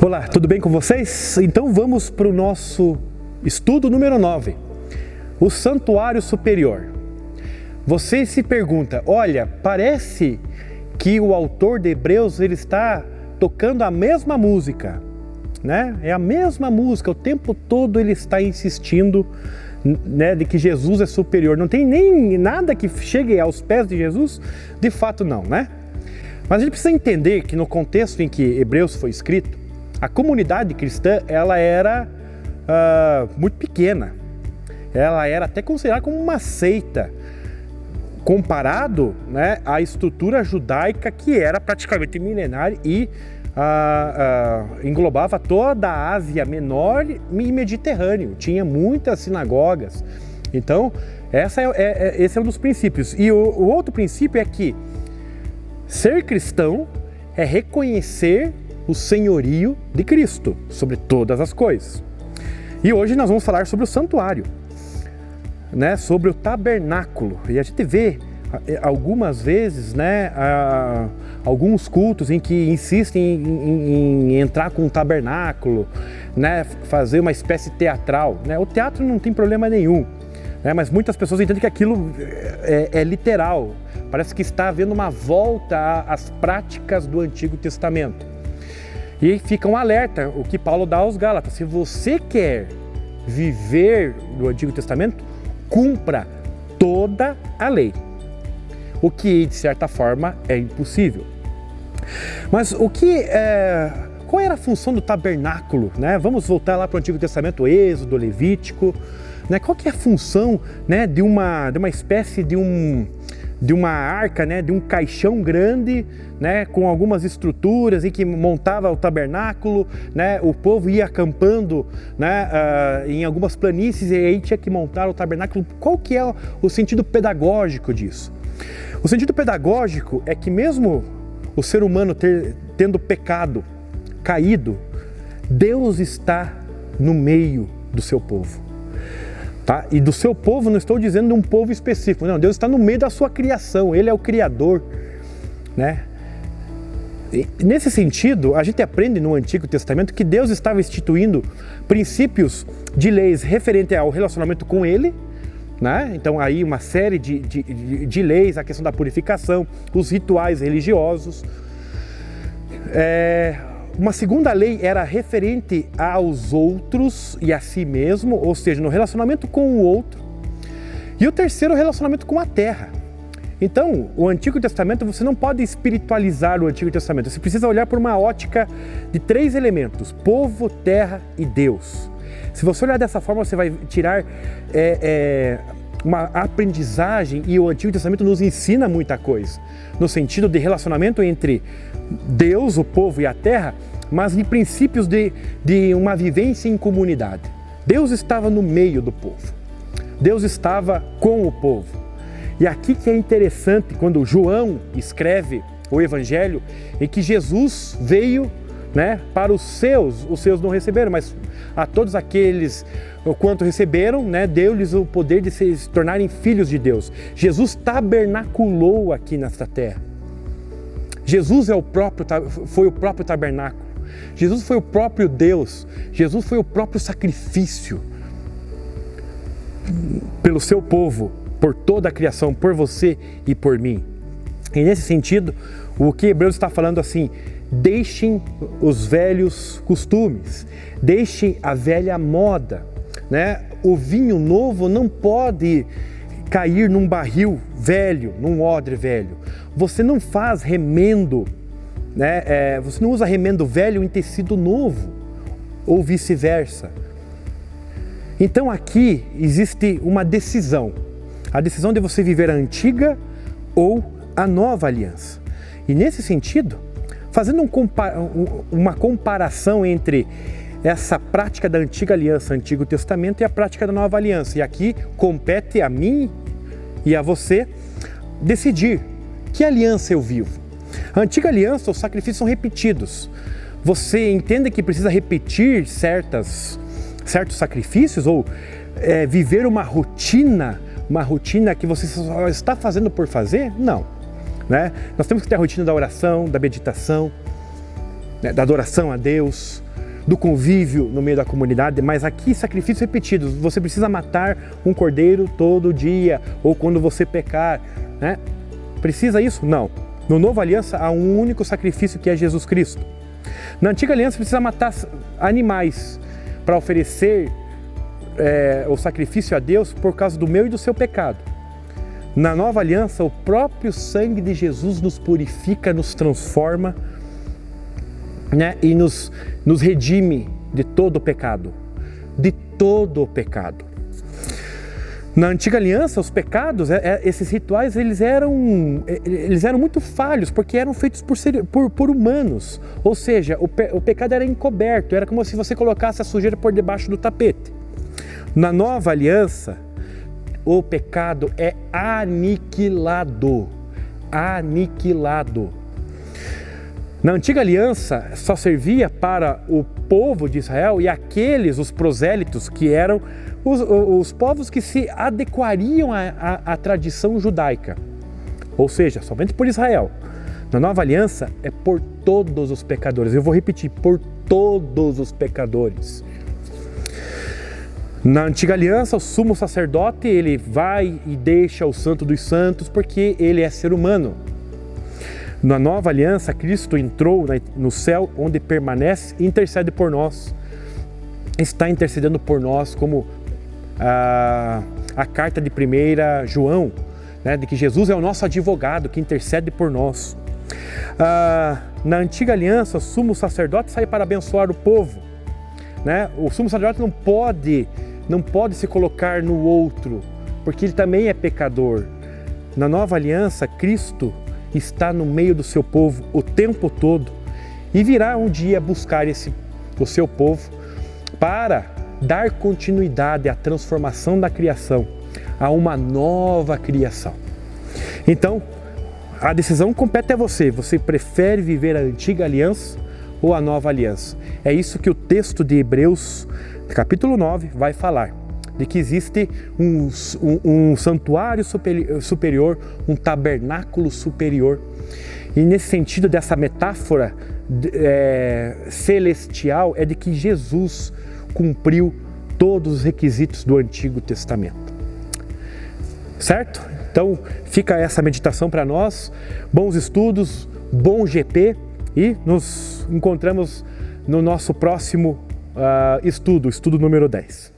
Olá, tudo bem com vocês? Então vamos para o nosso estudo número 9, o Santuário Superior. Você se pergunta, olha, parece que o autor de Hebreus ele está tocando a mesma música, né? É a mesma música, o tempo todo ele está insistindo, né, de que Jesus é superior. Não tem nem nada que chegue aos pés de Jesus, de fato não, né? Mas a gente precisa entender que no contexto em que Hebreus foi escrito, a comunidade cristã ela era muito pequena, ela era até considerada como uma seita, comparado, né, à estrutura judaica que era praticamente milenária e englobava toda a Ásia Menor e Mediterrâneo, tinha muitas sinagogas. Então, esse é um dos princípios. E o outro princípio é que ser cristão é reconhecer o senhorio de Cristo sobre todas as coisas. E hoje nós vamos falar sobre o santuário, né, sobre o tabernáculo. E a gente vê algumas vezes, né, alguns cultos em que insistem em entrar com um tabernáculo, né, fazer uma espécie teatral, né? O teatro não tem problema nenhum, né, mas muitas pessoas entendem que aquilo é literal. Parece que está havendo uma volta às práticas do Antigo Testamento. E fica um alerta, o que Paulo dá aos Gálatas: se você quer viver no Antigo Testamento, cumpra toda a lei. O que, de certa forma, é impossível. Mas qual era a função do tabernáculo, né? Vamos voltar lá para o Antigo Testamento, Êxodo, Levítico, né? Qual que é a função, né, de uma espécie de uma arca, né, de um caixão grande, né, com algumas estruturas em que montava o tabernáculo, né, o povo ia acampando, né, em algumas planícies e aí tinha que montar o tabernáculo. Qual que é o sentido pedagógico disso? O sentido pedagógico é que mesmo o ser humano tendo pecado, caído, Deus está no meio do seu povo. Tá? E do seu povo não estou dizendo de um povo específico, não, Deus está no meio da sua criação, Ele é o Criador, né? E nesse sentido, a gente aprende no Antigo Testamento que Deus estava instituindo princípios de leis referentes ao relacionamento com Ele, né? Então aí uma série de leis, a questão da purificação, os rituais religiosos. Uma segunda lei era referente aos outros e a si mesmo, ou seja, no relacionamento com o outro. E o terceiro, o relacionamento com a terra. Então, o Antigo Testamento, você não pode espiritualizar o Antigo Testamento. Você precisa olhar por uma ótica de 3 elementos: povo, terra e Deus. Se você olhar dessa forma, você vai tirar uma aprendizagem, e o Antigo Testamento nos ensina muita coisa, no sentido de relacionamento entre Deus, o povo e a terra, mas de princípios de uma vivência em comunidade. Deus estava no meio do povo, Deus estava com o povo. E aqui que é interessante, quando João escreve o Evangelho, em que Jesus veio, né, para os seus não receberam, mas a todos aqueles quanto receberam, né, deu-lhes o poder de se tornarem filhos de Deus. Jesus tabernaculou aqui nesta terra. Jesus foi o próprio tabernáculo. Jesus foi o próprio Deus. Jesus foi o próprio sacrifício pelo seu povo, por toda a criação, por você e por mim. E nesse sentido, o que Hebreus está falando assim: deixem os velhos costumes, deixem a velha moda, né? O vinho novo não pode cair num barril velho, num odre velho. Você não faz remendo, né? Você não usa remendo velho em tecido novo, ou vice-versa. Então aqui existe uma decisão, a decisão de você viver a antiga ou a nova aliança. E nesse sentido, fazendo uma comparação entre essa prática da antiga aliança, Antigo Testamento, e a prática da nova aliança. E aqui compete a mim e a você decidir que aliança eu vivo. A antiga aliança, os sacrifícios são repetidos. Você entende que precisa repetir certos sacrifícios ou viver uma rotina que você só está fazendo por fazer? Não. Né? Nós temos que ter a rotina da oração, da meditação, né? Da adoração a Deus, do convívio no meio da comunidade, mas aqui sacrifícios repetidos. Você precisa matar um cordeiro todo dia, ou quando você pecar, né? Precisa isso? Não. No Novo Aliança há um único sacrifício, que é Jesus Cristo. Na Antiga Aliança precisa matar animais para oferecer o sacrifício a Deus por causa do meu e do seu pecado. Na Nova Aliança, o próprio sangue de Jesus nos purifica, nos transforma, né? E nos redime de todo o pecado. De todo o pecado. Na Antiga Aliança, os pecados, esses rituais, eles eram muito falhos, porque eram feitos por humanos. Ou seja, o pecado era encoberto, era como se você colocasse a sujeira por debaixo do tapete. Na Nova Aliança, o pecado é aniquilado. Aniquilado. Na Antiga Aliança, só servia para o povo de Israel e os prosélitos, que eram os povos que se adequariam à tradição judaica. Ou seja, somente por Israel. Na Nova Aliança, é por todos os pecadores. Eu vou repetir, por todos os pecadores. Na Antiga Aliança, o sumo sacerdote, ele vai e deixa o Santo dos Santos porque ele é ser humano. Na Nova Aliança, Cristo entrou no céu, onde permanece e intercede por nós. Está intercedendo por nós, como a carta de 1 João, né, de que Jesus é o nosso advogado, que intercede por nós. Na Antiga Aliança, o sumo sacerdote sai para abençoar o povo, né? O sumo sacerdote não pode se colocar no outro, porque ele também é pecador. Na Nova Aliança, Cristo está no meio do seu povo o tempo todo e virá um dia buscar o seu povo para dar continuidade à transformação da criação, a uma nova criação. Então, a decisão compete a você. Você prefere viver a Antiga Aliança ou a Nova Aliança? É isso que o texto de Hebreus, capítulo 9, vai falar, de que existe um santuário superior, um tabernáculo superior. E nesse sentido, dessa metáfora celestial, é de que Jesus cumpriu todos os requisitos do Antigo Testamento. Certo? Então, fica essa meditação para nós. Bons estudos, bom GP, e nos encontramos no nosso próximo estudo número 10.